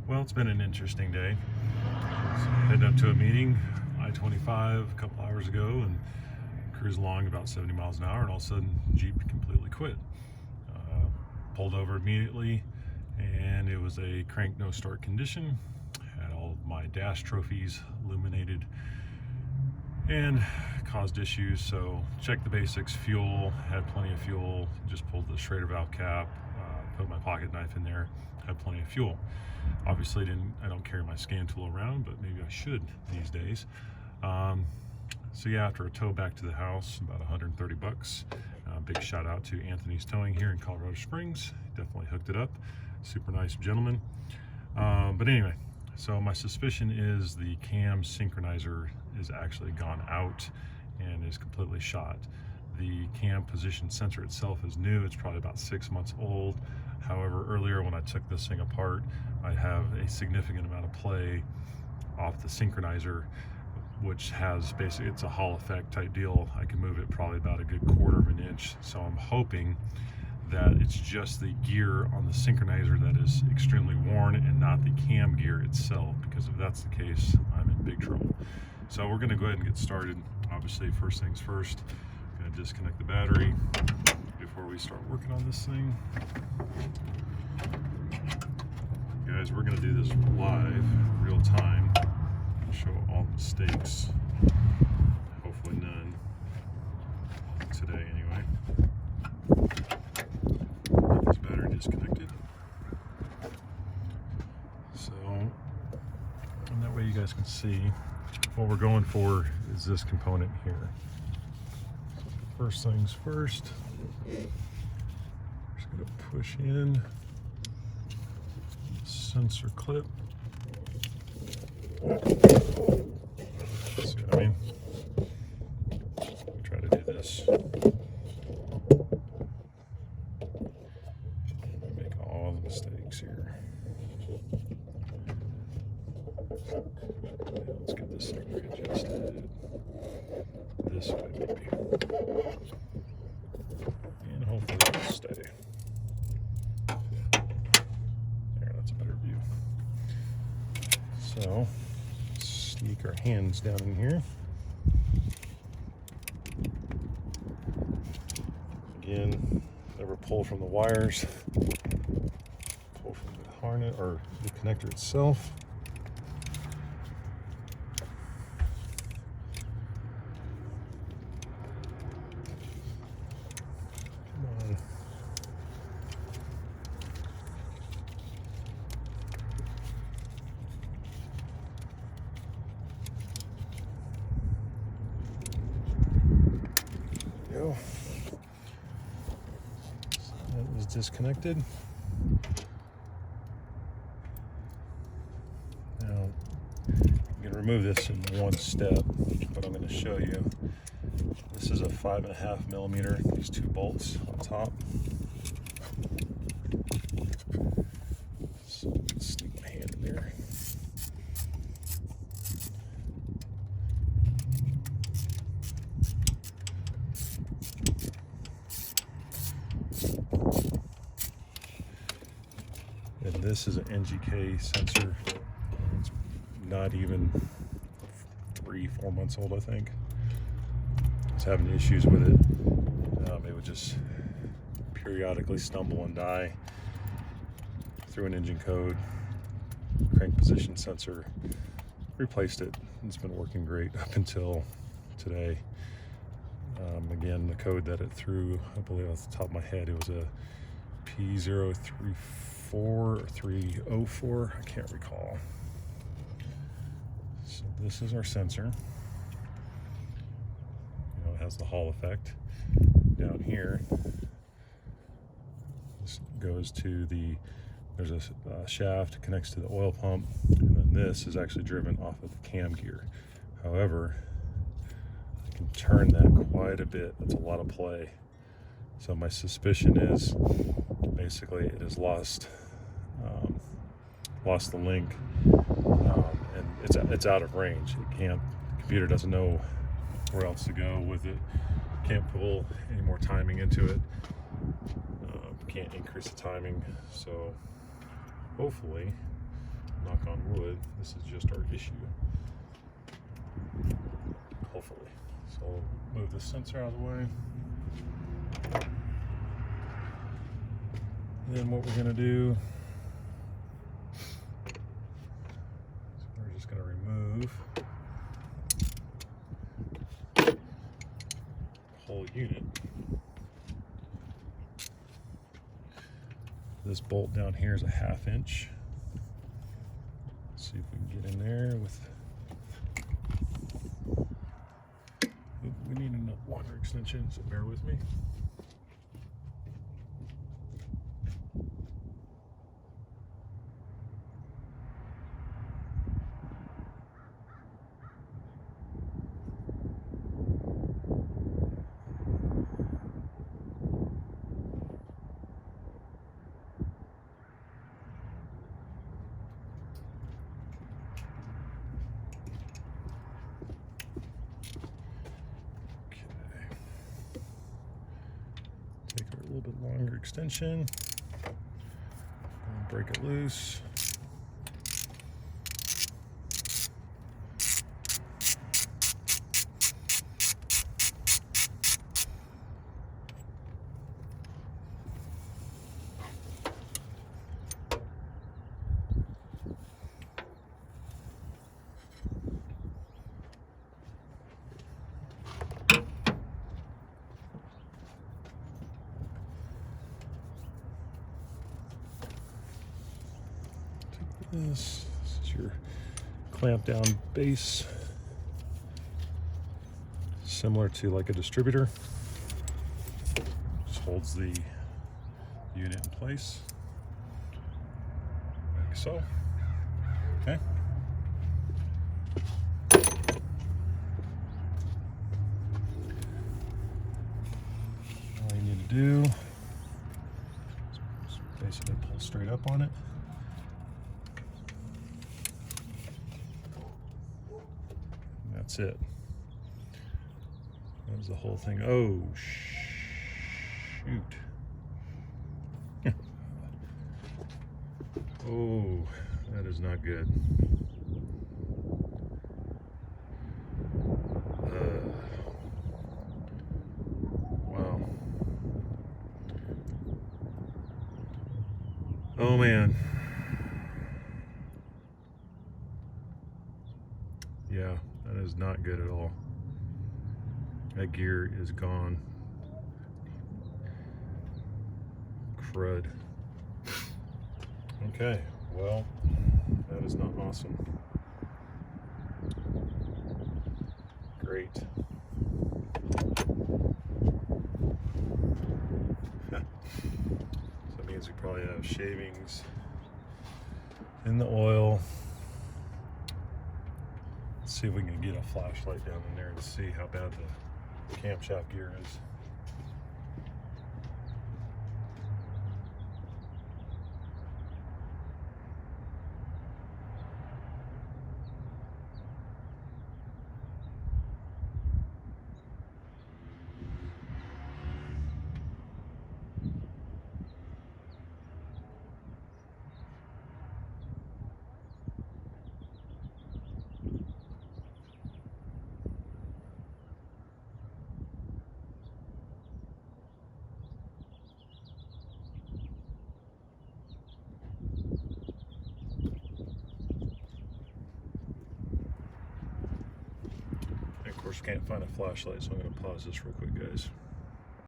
Well, it's been an interesting day. Heading up to a meeting, I-25 a couple hours ago, and cruised along about 70 miles an hour, and all of a sudden, Jeep completely quit. Pulled over immediately, and it was a crank no start condition. Had all of my dash trophies illuminated and caused issues. So checked the basics. Fuel, had plenty of fuel. Just pulled the Schrader valve cap, put my pocket knife in there, had plenty of fuel. Obviously I don't carry my scan tool around, but maybe I should these days. So yeah, after a tow back to the house, about 130 bucks. Big shout out to Anthony's Towing here in Colorado Springs. Definitely hooked it up. Super nice gentleman. But anyway, so my suspicion is the cam synchronizer is actually gone out and is completely shot. The cam position sensor itself is new. It's probably about 6 months old. However, earlier when I took this thing apart, I have a significant amount of play off the synchronizer, which has basically, it's a Hall effect type deal. I can move it probably about a good 1/4 of an inch. So I'm hoping that it's just the gear on the synchronizer that is extremely worn and not the cam gear itself, because if that's the case, I'm in big trouble. So we're gonna go ahead and get started. Obviously, first things first, gonna disconnect the battery before we start working on this thing. Guys, we're gonna do this live, real time. Show all the mistakes, hopefully none today anyway. Get this battery disconnected, so and that way you guys can see what we're going for is this component here. So first things first, just going to push in the sensor clip. See what I mean? Try to do this. Make all the mistakes here. Let's get this thing readjusted this way maybe. And hopefully it'll stay. There, that's a better view. So sneak our hands down in here. Again, never pull from the wires. Pull from the harness or the connector itself. Come on. Go. So that was disconnected. Now I'm going to remove this in one step, but I'm going to show you. This is a 5.5 millimeter. These two bolts on top. So let's stick my hand in there. And this is an NGK sensor. It's not even 3-4 months old, I think. It's having issues with it. It would just periodically stumble and die. Through an engine code, crank position sensor, replaced it. It's been working great up until today. Again, the code that it threw, I believe off the top of my head, it was a P034 or 304, I can't recall. So this is our sensor. You know, it has the Hall effect. Down here, this goes to there's a shaft, connects to the oil pump, and then this is actually driven off of the cam gear. However, I can turn that quite a bit. That's a lot of play. So my suspicion is basically it has lost the link, and it's out of range. It can't. The computer doesn't know where else to go with it. Can't pull any more timing into it. Can't increase the timing. So hopefully, knock on wood, this is just our issue. Hopefully. So I'll move this sensor out of the way. And then what we're going to do, we're just going to remove the whole unit. This bolt down here is a 1/2 inch. Let's see if we can get in there with. We need a longer extension, so bear with me. A little bit longer extension, and break it loose. This is your clamp down base, similar to like a distributor. Just holds the unit in place, like so. Okay. All you need to do is basically pull straight up on it. That's it. That was the whole thing. Oh, shoot. Oh, that is not good. Wow. Oh, man. Yeah. That is not good at all. That gear is gone. Crud. Okay, well, that is not awesome. Great. So that means we probably have shavings in the oil. See if we can get a flashlight down in there to see how bad the camshaft gear is. Of course, can't find a flashlight, so I'm going to pause this real quick, guys.